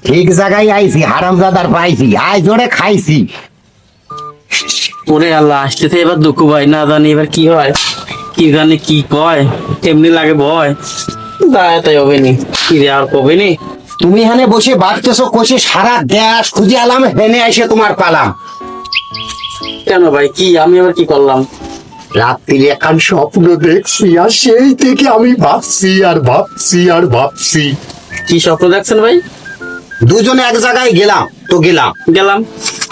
ঠিক জায়গায় আইছি, হারামজাদার পাইছি, আয় জোরে খাইছি। ওরে আল্লাহ, আসতেছে এবার দুঃখ ভাই, না জানি এবার কি হয়, কি জানি কি কয়, এমনি লাগে ভয়। তাই হবে নি, কি রে আর কবে নি। তুমি এখানে বসে বাড়তেছো কোষে, সারা দেশ খুঁজে আলাম, হেনে এসে তোমার পালাম। কেন ভাই, কি আমি আবার কি করলাম? রাত্রিরে এখন স্বপ্ন দেখছি, আর সেই থেকে আমি ভাবছি আর ভাবছি আর ভাবছি। কি স্বপ্ন দেখছেন ভাই? দুজনে এক জায়গায় গেলাম তো গেলাম, গেলাম,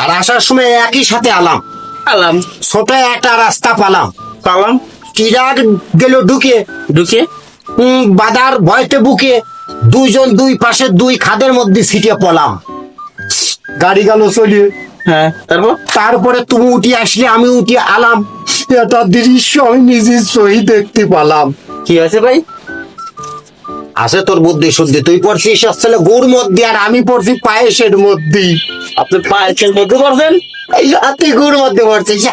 আর আসার সময় একই সাথে আলাম। আলাম, ছোট একটা রাস্তা পালাম, পালাম, চিরাগ গেল ঢুকে, ঢুকে বাদার ভয়তে বুকে, দুইজন দুই পাশে দুই খাদের মধ্যে ছিটিয়ে পড়লাম। গাড়ি গেল চলিয়ে। হ্যাঁ, তারপর তারপরে তুমি উঠে আসলে, আমি উঠে আলাম। এটা দৃশ্য আমি নিজের সহি দেখতে পালাম। কি হয়েছে ভাই? আছে তোর বুদ্ধি শুদ্ধি, তুই পড়ছিস আসলে গুড় মধ্যে, আর আমি পড়ছি পায়েসের মধ্যে। আপনি পায়ের মধ্যে করছেন? এই তুই গুড় মধ্যে পড়ছিস।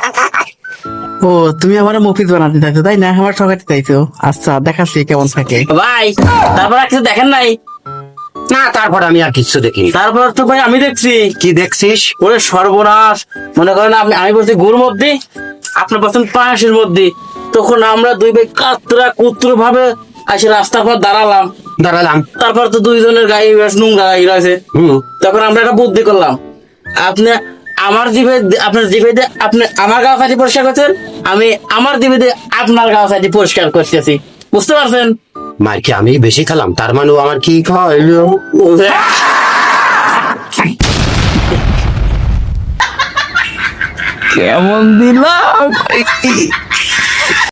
ও, তুমি আমার মফিজ বানাতে চাইছো তাই না, আমার ঠকাতে চাইছো? আচ্ছা, দেখাচ্ছি কেমন থাকে ভাই। তারপর আর কিছু দেখেন নাই? না, তারপর আমি আর কিছু দেখিনি। তারপর তো ভাই আমি দেখছি। কি দেখছিস? ওরে সর্বনাশ, মনে করেন আমি বলছি গুড় মধ্যে, আপনি বলছেন পায়েসের মধ্যে। তখন আমরা দুই ভাই কাতরা কুত্র ভাবে আসে রাস্তার পর দাঁড়ালাম। দাঁড়ালাম। তারপর তো দুইজনের গায়ে বেশ নোংরা গায়ে রয়েছে। তখন আমরা একটা বুদ্ধি করলাম, আপনি আমার জিভে, আপনার জিভে দিয়ে আপনি আমার গা ফাটি পরিষ্কার করছেন, আমি আমার জিভে দিয়ে আপনার গা ফাটি পরিষ্কার করতেছি। বুঝতে পারছেন? মার কি আমি বেশি খেলাম, তার মানে ও আমার কি খাওয়াইলো? কেমন দিলাম?